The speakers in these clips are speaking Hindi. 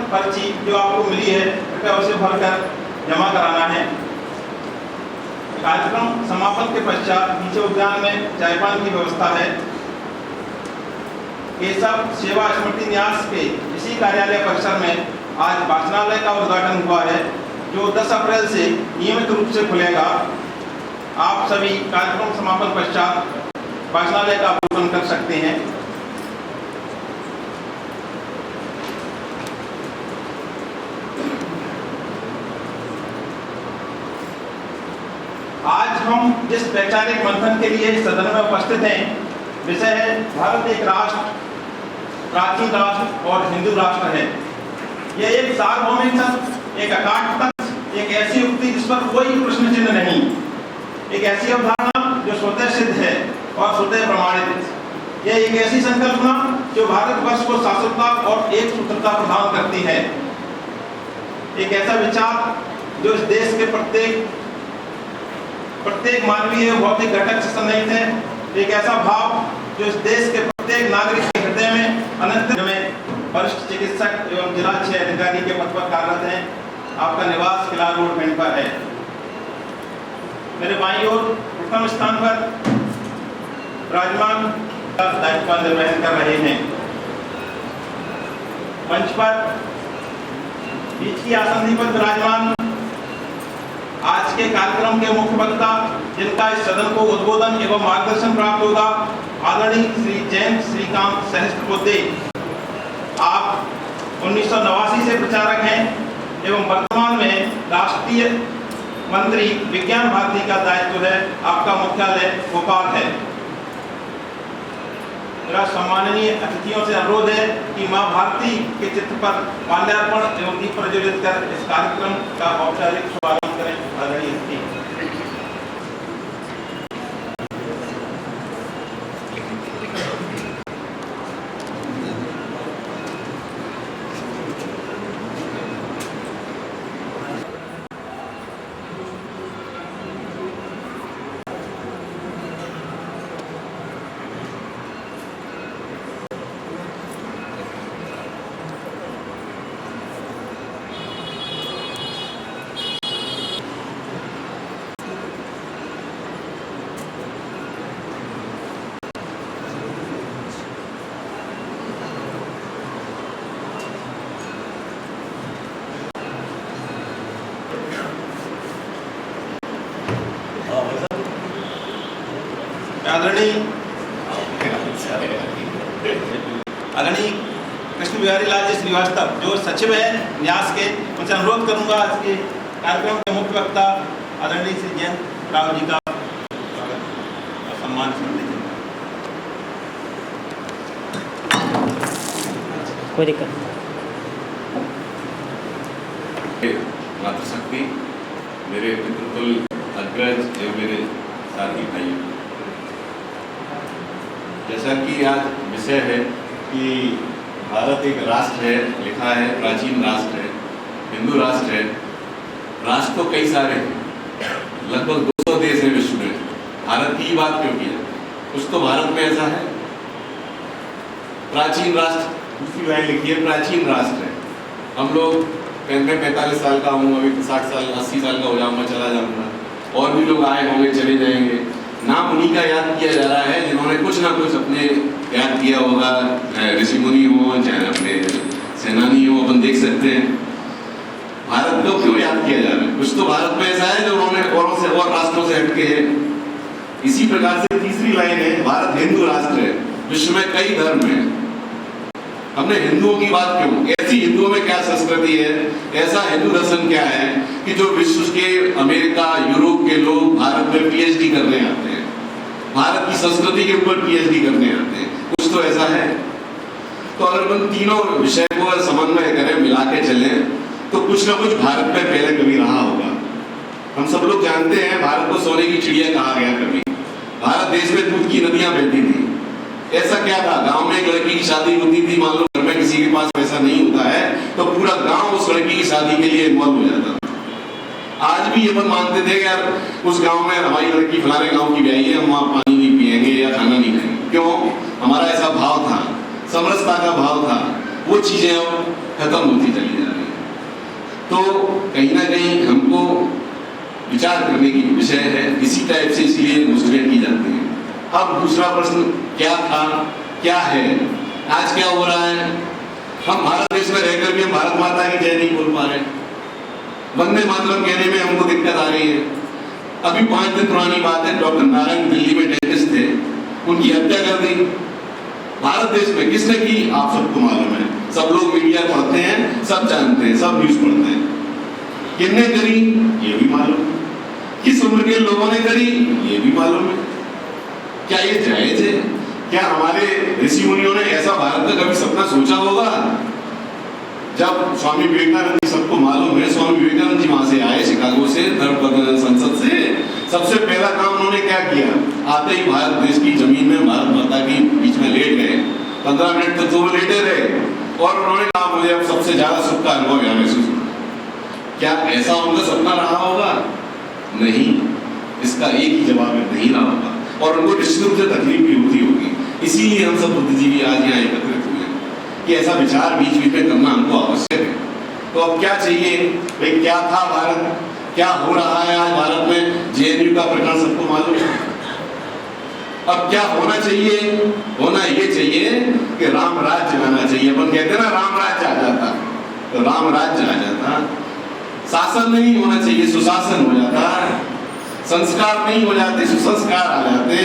पर्ची जो आपको मिली है कृपया उसे भरकर जमा कराना है। कार्यक्रम समापन के पश्चात नीचे उद्यान में चायपान की व्यवस्था है। केशव सेवा स्मृति न्यास के इसी कार्यालय परिसर में आज वाचनालय का उद्घाटन हुआ है, जो 10 अप्रैल से नियमित रूप से खुलेगा। आप सभी कार्यक्रम समापन पश्चात वाचनालय का अवलोकन कर सकते हैं। आज हम जिस वैचारिक मंथन के लिए सदन में उपस्थित हैं, विषय है भारत एक राष्ट्र, प्राचीन राष्ट्र और हिंदू राष्ट्र है। यह एक सार्वभौमिक तत्व, एक अकाट तत्व, एक ऐसी उक्ति जिस पर कोई प्रश्न चिन्ह नहीं, एक ऐसी अवधारणा जो स्वतः सिद्ध है और स्वतः प्रमाणित। यह एक ऐसी संकल्पना जो भारतवर्ष को शाश्वतता और एक सूत्रता प्रदान करती है। एक ऐसा विचार जो इस देश के प्रत्येक मानवीय भौतिक घटक से सन्निहित है। एक ऐसा भाव जो इस देश के प्रत्येक नागरिक के हृदय में अनंत में वरिष्ठ चिकित्सक एवं जिला क्षय अधिकारी के पद पर कार्यरत हैं। आपका निवास किला रोड में पर है। मेरे बाईं ओर प्रथम स्थान पर विराजमान दायित्व का निर्वहन कर रहे हैं। मंच पर बीच की आसंदी पर विराजमान आज के कार्यक्रम के मुख्य वक्ता, जिनका इस सदन को उद्बोधन एवं मार्गदर्शन प्राप्त होगा, आदरणीय श्री जयंत श्रीकांत सहस्त्रबुद्धे। आप 1989 से प्रचारक हैं एवं वर्तमान में राष्ट्रीय मंत्री विज्ञान भारती का दायित्व है। आपका मुख्यालय भोपाल है। मेरा सम्माननीय अतिथियों से अनुरोध है कि मां भारती के चित्र पर माल्यार्पण एवं दीप प्रज्वलित कर इस कार्यक्रम का औपचारिक शुभारंभ करें। आदरणीय अतिथि। आदरणीय कृष्ण बिहारी लाल जी श्रीवास्तव जो सचिव है न्यास के, उनसे अनुरोध करूंगा आज के कार्यक्रम के मुख्य वक्ता आदरणीय श्री जयंत राव जी का सम्मान करने के कोई दिक्कत मातृशक्ति, मेरे पितृतुल अग्रज एवं मेरे साथी भाई, जैसा कि आज विषय है कि भारत एक राष्ट्र है, लिखा है प्राचीन राष्ट्र है, हिंदू राष्ट्र है। राष्ट्र तो कई सारे हैं, लगभग 200 देश हैं विश्व में। भारत की बात क्यों की है? कुछ तो भारत में ऐसा है। प्राचीन राष्ट्र, दूसरी लाइन लिखी है प्राचीन राष्ट्र है। हम लोग, मैं 45 साल का हूँ, अभी 60 साल 80 साल का हो जाऊँगा, चला जाऊँगा, और भी लोग आए होंगे, चले जाएंगे। नाम उन्हीं का याद किया जा रहा है जिन्होंने कुछ ना कुछ अपने याद किया होगा, चाहे ऋषि मुनि हो, चाहे अपने सेनानी हो। अपन देख सकते हैं भारत को क्यों याद किया जा रहा है। कुछ तो भारत में ऐसा है जो उन्होंने औरों से और राष्ट्रों से हटके है। इसी प्रकार से तीसरी लाइन है, भारत हिंदू राष्ट्र है, विश्व में कई धर्म है। हमने हिंदुओं की बात क्यों? ऐसी हिंदुओं में क्या संस्कृति है, ऐसा हिंदू दर्शन क्या है कि जो विश्व के अमेरिका, यूरोप के लोग भारत में पीएचडी करने आते हैं, भारत की संस्कृति के ऊपर पीएचडी करने आते हैं। कुछ तो ऐसा है। तो अगर हम तीनों विषय को समन्वय करें, मिला के चलें, तो कुछ ना कुछ भारत में पहले कभी रहा होगा। हम सब लोग जानते हैं भारत को सोने की चिड़िया कहा गया कभी। भारत देश में दूध की नदियां बहती थी। ऐसा क्या था, गांव में एक लड़की की शादी होती थी, मान लो घर में किसी के पास पैसा नहीं होता है तो पूरा गांव उस लड़की की शादी के लिए इन्वॉल्व हो जाता था। आज भी अपन मानते थे यार उस गांव में हमारी लड़की फलाने गांव की ब्याही है, हम वहां पानी नहीं पिएंगे या खाना नहीं खाएंगे। क्यों? हमारा ऐसा भाव था, समरसता का भाव था। वो चीजें अब खत्म होती चली जा रही है। तो कहीं ना कहीं हमको विचार करने की विषय है, इसी टाइप से इसलिए मुस्लिम की जाती है। अब दूसरा प्रश्न क्या था, क्या है, आज क्या हो रहा है? हम भारत देश में रहकर भी हम भारत माता की जय नहीं बोल पा रहे, वंदे मातरम कहने में हमको दिक्कत आ रही है। अभी 5 दिन पुरानी बात है, डॉक्टर नारायण दिल्ली में डेंटिस्ट थे, उनकी हत्या कर दी। भारत देश में किसने की? आप सबको मालूम है, सब लोग मीडिया पढ़ते हैं, सब जानते हैं, सब न्यूज पढ़ते हैं। किसने करी ये भी मालूम है, किस उम्र के लोगों ने करी ये भी मालूम है। क्या ये जायज है? क्या हमारे ऋषि मुनियों ने ऐसा भारत का कभी सपना सोचा होगा? जब स्वामी विवेकानंद जी, सबको मालूम है, स्वामी विवेकानंद जी वहां से आए शिकागो से, धर्म संसद से, सबसे पहला काम उन्होंने क्या किया? आते ही भारत देश की जमीन में भारत माता की बीच में लेट गए। 15 मिनट तक तो वो लेटे रहे और उन्होंने कहा मुझे अब सबसे ज्यादा सुख का अनुभव यहाँ महसूस हुआ। क्या ऐसा उनका सपना रहा होगा? नहीं, इसका एक ही जवाब है, नहीं रहा होगा। और उनको निश्चित रूप से तकलीफ भी होती होगी। इसीलिए हम सब बुद्धिजीवी आज यहाँ एकत्रित हुए हैं कि ऐसा विचार बीच बीच में करना हमको आवश्यक है। तो अब क्या चाहिए भाई? क्या था भारत, क्या हो रहा है आज भारत में? जेएनयू का प्रकरण सबको मालूम है। अब क्या होना चाहिए? होना ये चाहिए कि राम राज्य आना चाहिए। अपन कहते हैं ना राम राज्य आ जाता, तो राम राज्य आ जाता। शासन नहीं होना चाहिए, सुशासन हो जाता। संस्कार नहीं हो जाते, सुसंस्कार आ जाते।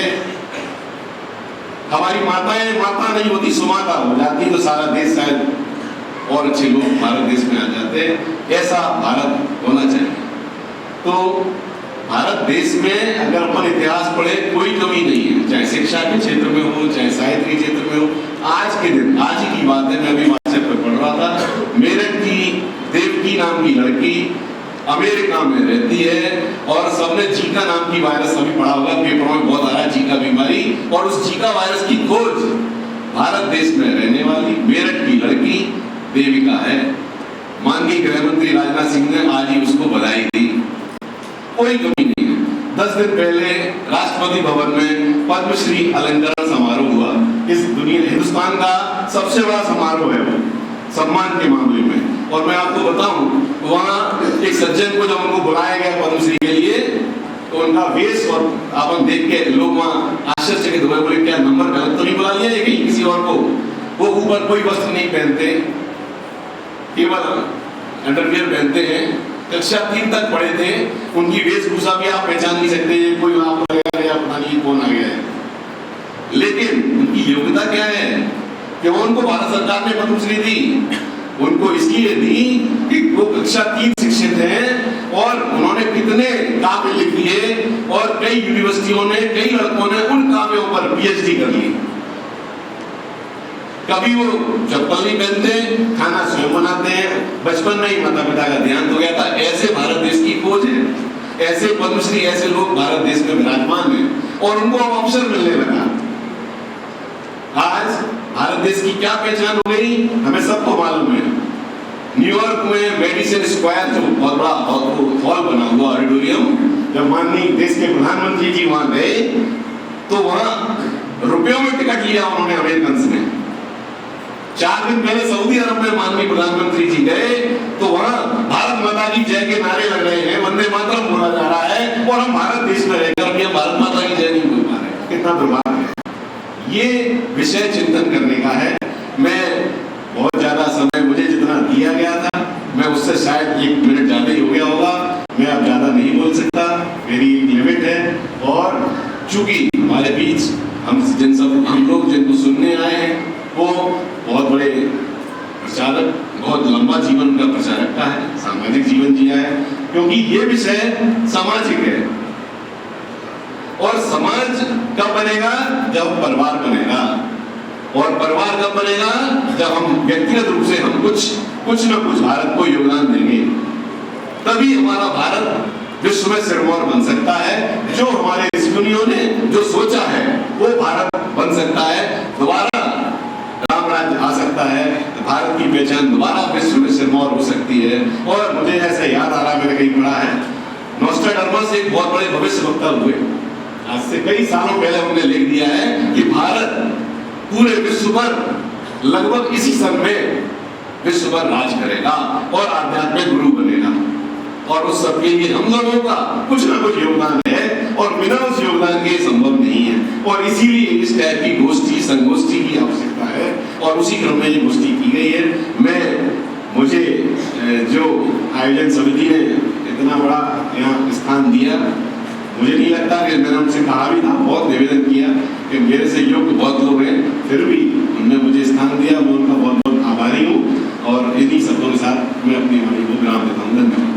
हमारी माताएं माता नहीं होती, सुमाता हो जाती, तो सारा देश शायद और अच्छे लोग भारत देश में आ जाते। ऐसा भारत होना चाहिए। तो भारत देश में अगर अपन इतिहास पढ़े, कोई कमी नहीं है, चाहे शिक्षा के क्षेत्र में हो, चाहे साहित्य के क्षेत्र में हो। आज के दिन, आज ही की बात है, मैं अभी व्हाट्सएप पर पढ़ रहा था, मेरठ की देवकी नाम की लड़की अमेरिका में रहती है और सबने जीका नाम की वायरस अभी पढ़ा होगा, पेपरों में बहुत आ रहा है, जीका बीमारी, और उस जीका वायरस की खोज भारत देश में रहने वाली मेरठ की लड़की देविका है। माननीय गृह मंत्री राजनाथ सिंह ने आज ही उसको बधाई दी। कोई कमी नहीं है। 10 दिन पहले राष्ट्रपति भवन में पद्मश्री अलंकरण समारोह हुआ। इस दुनिया, हिंदुस्तान का सबसे बड़ा समारोह है वो, सम्मान के मामले में। और मैं आपको बताऊं, वहां एक सज्जन को जब उनको बुलाया गया पद्मश्री के लिए, तो उनका वेश और अपन देख के लोग वहां आश्चर्यचकित हुए, बोले क्या नंबर गलत तो नहीं बुला लिया है कहीं किसी और को? वो ऊपर कोई वस्त्र नहीं पहनते, केवल अंडरवियर पहनते हैं। कक्षा 3 तक पढ़े थे, उनकी वेशभूषा भी आप पहचान नहीं सकते, कोई आपको लगेगा पता नहीं कौन आ गया है। लेकिन उनकी योग्यता क्या है? क्यों उनको भारत सरकार ने पद्मश्री दी? उनको इसलिए दी कि वो कक्षा 3 शिक्षित हैं और उन्होंने कितने काव्य लिख दिए और कई यूनिवर्सिटियों ने, कई लड़कों ने उन काव्यों पर पीएचडी कर ली। कभी वो चप्पल नहीं पहनते, खाना स्वयं बनाते हैं, बचपन में ही माता पिता का देहांत हो गया था। ऐसे भारत देश की खोज है, ऐसे पद्मश्री, ऐसे लोग भारत देश में विराजमान हैं और उनको अब अवसर मिलने लगा। आज भारत देश की क्या पहचान हो गई, हमें सबको मालूम है। न्यूयॉर्क में मेडिसन स्क्वायर जो बहुत बड़ा हॉल बना हुआ ऑडिटोरियम, जब माननीय देश के प्रधानमंत्री जी वहां गए तो वहां रुपयों में टिकट लिया उन्होंने अमेरिकन ने। 4 दिन पहले सऊदी अरब में माननीय प्रधानमंत्री जी गए तो वहां भारत माता की जय के नारे लग रहे हैं, वंदे मातरम बोला जा रहा है, और हम भारत देश में रहकर भी हम भारत माता की जय नहीं बोल पा रहे। कितना दुर्भाग्य है। ये विषय चिंतन करने का है। मैं बहुत ज्यादा समय मुझे जितना दिया गया था, मैं उससे शायद 1 मिनट ज्यादा ही हो गया होगा। मैं अब ज्यादा नहीं बोल सकता, मेरी एक लिमिट है। और चूंकि हमारे बीच हम लोग जिनको सुनने आए हैं वो बहुत बड़े प्रचारक, बहुत लंबा जीवन उनका प्रचारक का है, सामाजिक जीवन जिया है, क्योंकि ये विषय सामाजिक है। और समाज कब बनेगा? जब परिवार बनेगा। और परिवार कब बनेगा? जब हम व्यक्तिगत रूप से हम कुछ न कुछ भारत को योगदान देंगे, तभी हमारा भारत विश्व में सिरमौर बन सकता है। जो हमारे ऋषिमुनियों ने जो सोचा है वो भारत बन सकता है, दोबारा राम राज्य आ सकता है, भारत की पहचान दोबारा विश्व में सिरमौर हो सकती है। और मुझे ऐसे याद आ रहा, मैंने कहीं पढ़ा है, नोस्ट्राडामस एक बहुत बड़े भविष्यवक्ता हुए, आज से कई सालों पहले उन्होंने लिख दिया है कि भारत पूरे विश्व पर लगभग इसी सन में विश्व पर राज करेगा और आध्यात्मिक गुरु बनेगा। और उस सबके लिए हम लोगों का कुछ ना कुछ योगदान है और बिना उस योगदान के संभव नहीं है। और इसीलिए इस टाइप की गोष्ठी संगोष्ठी की आवश्यकता है और उसी क्रम में ये गोष्ठी की गई है। मुझे जो आयोजन समिति ने इतना बड़ा यहाँ स्थान दिया, मुझे नहीं लगता कि मैंने उनसे कहा भी था, बहुत निवेदन किया कि मेरे से योग्य बहुत लोग हैं, फिर भी उन्होंने मुझे स्थान दिया, मैं उनका बहुत बहुत आभारी हूँ। और इन्हीं शब्दों के साथ मैं अपनी वाणी को विराम देता हूँ। धन्यवाद।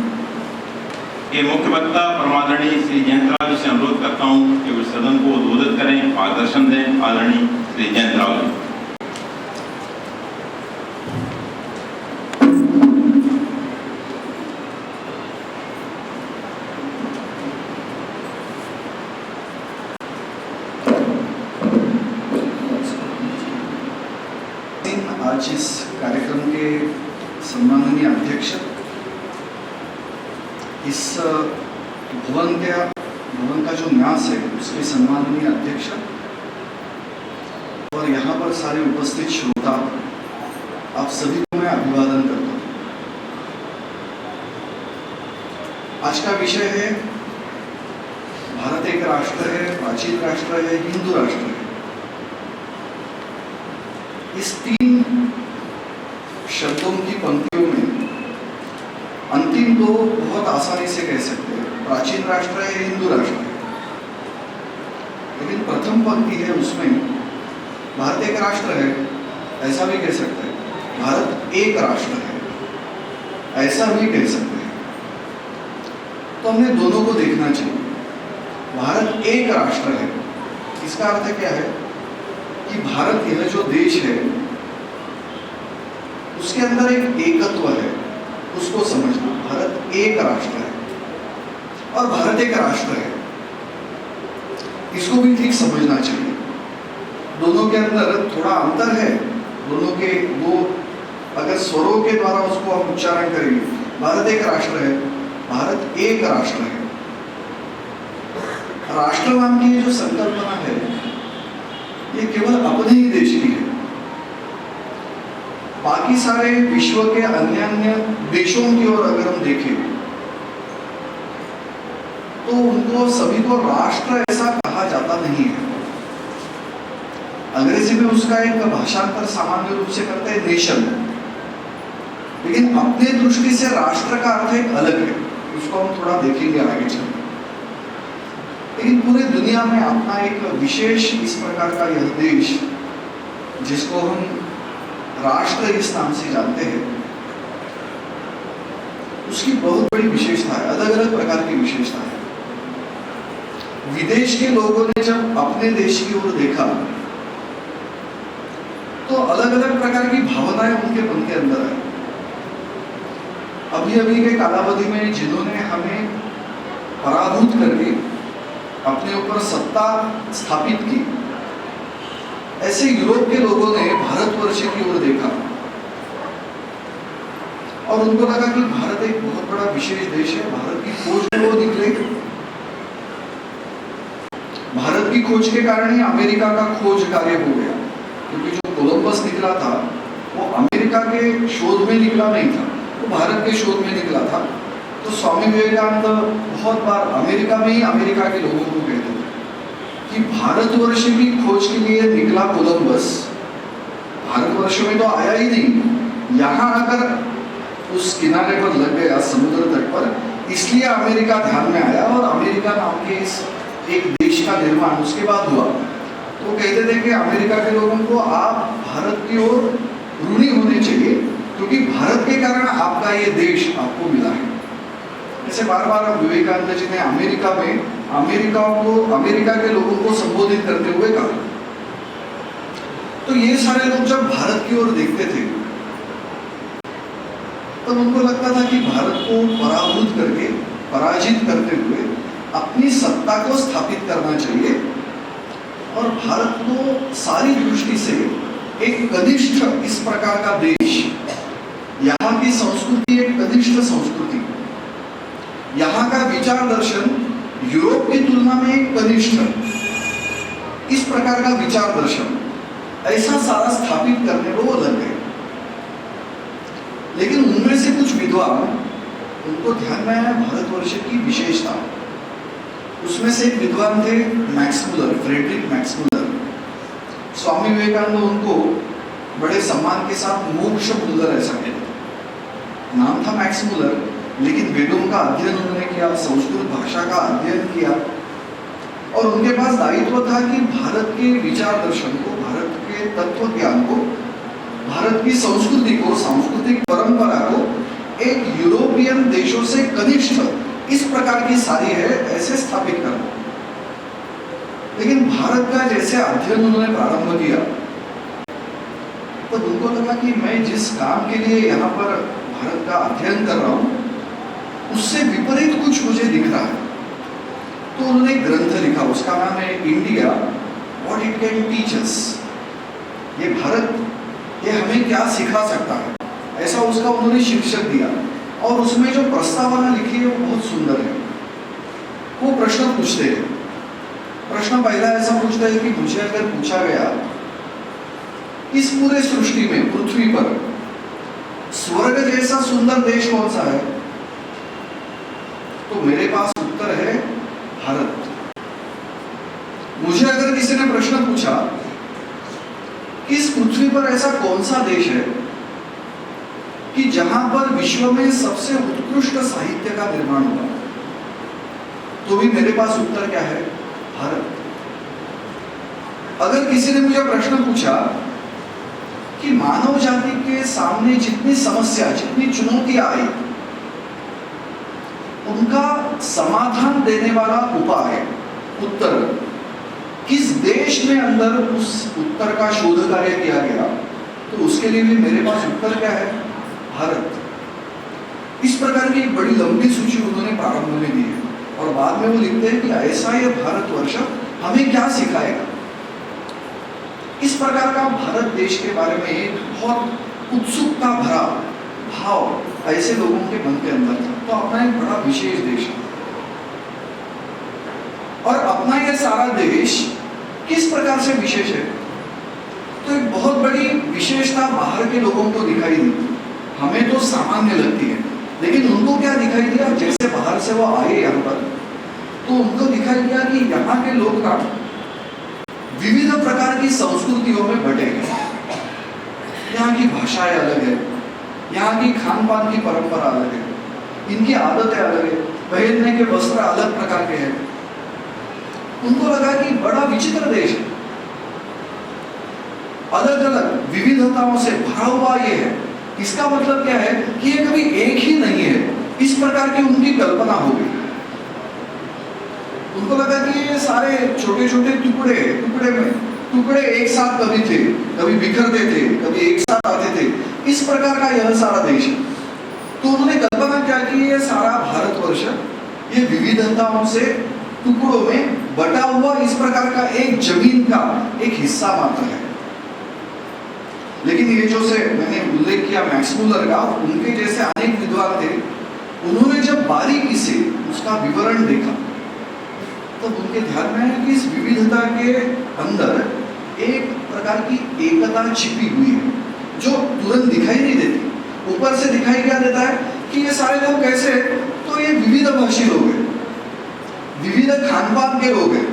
ये मुख्य वक्ता परमादरणीय श्री जयंतराव जी से अनुरोध करता हूँ कि वे सदन को उद्बोधित करें, मार्गदर्शन दें। आदरणीय श्री जयंतराव जी। आज इस कार्यक्रम के सम्माननीय अध्यक्ष, इस भवन का जो न्यास है उसके सम्माननीय अध्यक्ष और यहाँ पर सारे उपस्थित श्रोता, आप सभी को मैं अभिवादन करता हूँ। आज का विषय है भारत एक राष्ट्र है, प्राचीन राष्ट्र है, हिंदू राष्ट्र है। इस 3 शब्दों की पंक्तियों में अंतिम 2 बहुत आसानी से कह सकते हैं, प्राचीन राष्ट्र है, हिंदू राष्ट्र है। लेकिन प्रथम पंक्ति है उसमें भारत एक राष्ट्र है, ऐसा भी कह सकते हैं, भारत एक राष्ट्र है, ऐसा भी कह सकते हैं। तो हमें दोनों को देखना चाहिए। भारत एक राष्ट्र है, इसका अर्थ क्या है कि भारत यह जो देश है उसके अंदर एक एकत्व है, उसको समझना। भारत एक राष्ट्र है और भारत एक राष्ट्र है, इसको भी ठीक समझना चाहिए। दोनों के अंदर थोड़ा अंतर है, दोनों के वो अगर स्वरों के द्वारा उसको हम उच्चारण करेंगे, भारत एक राष्ट्र है, भारत एक राष्ट्र है। राष्ट्र नाम की ये जो संकल्पना है ये केवल अपने ही देश की है। बाकी सारे विश्व के अन्य देशों की ओर अगर हम देखें तो उनको सभी को राष्ट्र ऐसा कहा जाता नहीं है। अंग्रेजी में उसका एक भाषांतर सामान्य रूप से करते हैं नेशन, लेकिन अपने दृष्टि से राष्ट्र का अर्थ एक अलग है, उसको हम थोड़ा देखेंगे आगे चलकर। लेकिन पूरी दुनिया में अपना एक विशेष इस प्रकार का यह देश जिसको हम राष्ट्र इस नाम से जानते हैं, उसकी बहुत बड़ी विशेषता है, अलग अलग प्रकार की विशेषता है। विदेश के लोगों ने जब अपने देश की ओर देखा तो अलग अलग प्रकार की भावनाएं उनके मन के अंदर आई। अभी अभी के कालावधि में जिन्होंने हमें पराभूत करके अपने ऊपर सत्ता स्थापित की, ऐसे यूरोप के लोगों ने भारतवर्ष की ओर देखा और उनको लगा कि भारत एक बहुत बड़ा विशेष देश है। भारत की खोज में वो निकले, भारत की खोज के कारण ही अमेरिका का खोज कार्य हो गया, क्योंकि जो कोलंबस निकला था वो अमेरिका के शोध में निकला नहीं था, वो भारत के शोध में निकला था। तो स्वामी विवेकानंद बहुत बार अमेरिका में ही अमेरिका के लोगों को कहते थे कि भारतवर्ष की खोज के लिए निकला कोलंबस, भारतवर्ष में तो आया ही नहीं, यहाँ आकर उस किनारे पर लग गया समुद्र तट पर, इसलिए अमेरिका ध्यान में आया और अमेरिका नाम के इस एक देश का निर्माण उसके बाद हुआ। तो कहते थे कि अमेरिका के लोगों को आप भारत की ओर ऋणी होने चाहिए, क्योंकि भारत के कारण आपका ये देश आपको मिला है। ऐसे बार बार विवेकानंद जी ने अमेरिका में अमेरिका के लोगों को संबोधित करते हुए कहा। तो ये सारे लोग जब भारत की ओर देखते थे तब तो उनको लगता था कि भारत को पराभूत करके, पराजित करते हुए अपनी सत्ता को स्थापित करना चाहिए और भारत को सारी दृष्टि से एक कनिष्ठ इस प्रकार का देश, यहाँ की संस्कृति एक कनिष्ठ संस्कृति, यहाँ का विचार दर्शन यूरोप की तुलना में एक कनिष्ठ इस प्रकार का विचार दर्शन, ऐसा सारा स्थापित करने को वो लग गए। लेकिन उनमें से कुछ विद्वान, उनको ध्यान में आया भारतवर्ष की विशेषता। उसमें से एक विद्वान थे Max Muller, Friedrich Max Muller. Swami Vivekananda उनको बड़े सम्मान के साथ मोक्ष मुलर ऐसा कहते। नाम था मैक्स मुलर, लेकिन वेदों का अध्ययन उन्होंने किया, संस्कृत भाषा का अध्ययन किया, और उनके पास दायित्व था कि भारत के विचार दर्शन को, भारत के तत्व ज्ञान को, भारत की संस्कृति को, सांस्कृतिक परंपरा को एक यूरोपियन देशों से कनिष्ठ इस प्रकार की सारी है ऐसे स्थापित करना। लेकिन भारत का जैसे अध्ययन उन्होंने प्रारंभ किया, तो उनको लगा कि मैं जिस काम के लिए यहाँ पर भारत का अध्ययन कर रहा हूँ, उससे विपरीत कुछ मुझे दिख रहा है। तो उन्होंने एक ग्रंथ लिखा, उसका नाम है India what it can teach us. ये भारत, ये हमें क्या सिखा सकता है, ऐसा उसका उन्होंने शीर्षक दिया। और उसमें जो प्रस्तावना लिखी है वो बहुत सुंदर है। वो प्रश्न पूछते हैं। प्रश्न पहला ऐसा पूछता है कि मुझे अगर पूछा गया इस पूरे सृष्टि में, पृथ्वी पर स्वर्ग जैसा सुंदर देश कौन सा है, तो मेरे पास उत्तर है भारत। मुझे अगर किसी ने प्रश्न पूछा कि इस पृथ्वी पर ऐसा कौन सा देश है कि जहां पर विश्व में सबसे उत्कृष्ट साहित्य का निर्माण हुआ, तो भी मेरे पास उत्तर क्या है, भारत। अगर किसी ने मुझे प्रश्न पूछा कि मानव जाति के सामने जितनी समस्या, जितनी चुनौतियां आई, उनका समाधान देने वाला उपाय, उत्तर किस देश में अंदर उस उत्तर का शोध कार्य किया गया, तो उसके लिए भी मेरे पास उत्तर क्या है, भारत। इस प्रकार की एक बड़ी लंबी सूची उन्होंने प्रारंभ में दी है, और बाद में वो लिखते हैं कि ऐसा यह भारतवर्ष हमें क्या सिखाएगा। इस प्रकार का भारत देश के बारे में एक बहुत उत्सुकता भरा भाव ऐसे लोगों के मन के अंदर था। तो अपना एक बड़ा विशेष देश है, और अपना यह सारा देश किस प्रकार से विशेष है, तो एक बहुत बड़ी विशेषता बाहर के लोगों को दिखाई दी। हमें तो सामान्य लगती है, लेकिन उनको क्या दिखाई दिया, जैसे बाहर से वो आए यहाँ पर, तो उनको दिखाई दिया कि यहाँ के लोग ना विविध प्रकार की संस्कृतियों में बटे हैं। यहाँ की भाषाएं अलग है, यहाँ की खान पान की परंपरा अलग है, इनकी आदतें अलग है, पहनने के वस्त्र अलग प्रकार के हैं। उनको लगा कि बड़ा विचित्र देश है, अलग अलग विविधताओं से भरा हुआ ये है। इसका मतलब क्या है कि ये कभी एक ही नहीं है, इस प्रकार की उनकी कल्पना हो गई। उनको लगा कि ये सारे छोटे छोटे टुकड़े एक साथ कभी थे, कभी बिखरते थे, कभी एक साथ आते थे, इस प्रकार का यह सारा देश है। तो उन्होंने कल्पना क्या की, ये सारा भारतवर्ष ये विविधताओं से टुकड़ों में बटा हुआ इस प्रकार का एक जमीन का एक हिस्सा मात्र है। लेकिन ये जो से मैंने उल्लेख किया मैक्स मुलर का, उनके जैसे अनेक विद्वान थे, उन्होंने जब बारीकी से उसका विवरण देखा, तब उनके ध्यान में आया कि इस विविधता के अंदर एक प्रकार की एकता छिपी हुई है, जो तुरंत दिखाई नहीं देती। ऊपर से दिखाई क्या देता है कि ये सारे लोग कैसे, तो ये विविध भाषी लोग हैं, विविध खान पान के लोग हैं,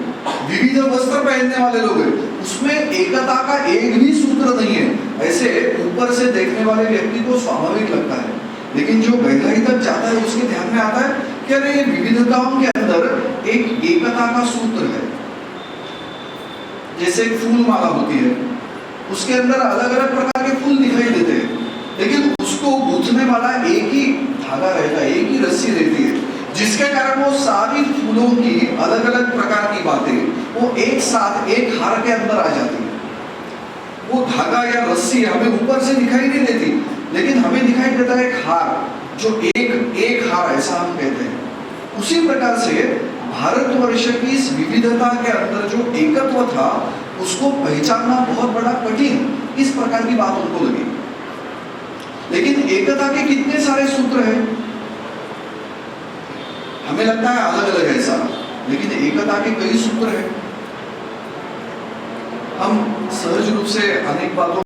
विविध वस्त्र पहनने वाले लोग हैं, उसमें एकता का एक भी सूत्र नहीं है। ऐसे ऊपर से देखने वाले व्यक्ति को स्वाभाविक लगता है, लेकिन जो गहराई तक जाता है उसके ध्यान में आता है कि अरे ये विविधताओं के अंदर एक एकता का सूत्र है। जैसे एक फूल माला होती है, उसके अंदर अलग अलग प्रकार के फूल दिखाई देते हैं, लेकिन उसको गूंथने वाला एक ही धागा रहता है, एक ही रस्सी रहती है, जिसके कारण वो सारी फूलों की अलग अलग प्रकार की बातें वो एक साथ एक हार के अंदर आ जाती है। वो धागा या रस्सी हमें ऊपर से दिखाई नहीं देती, लेकिन हमें दिखाई देता है एक हार, जो एक हार ऐसा हम कहते हैं। उसी प्रकार से भारतवर्ष की इस विविधता के अंदर जो एकत्व था, उसको पहचानना बहुत बड़ा कठिन, इस प्रकार की बात उनको लगी। लेकिन एकता के कितने सारे सूत्र हैं, हमें लगता है अलग अलग है ऐसा, लेकिन एकता के कई सूत्र हैं। हम सहज रूप से अनेक बातों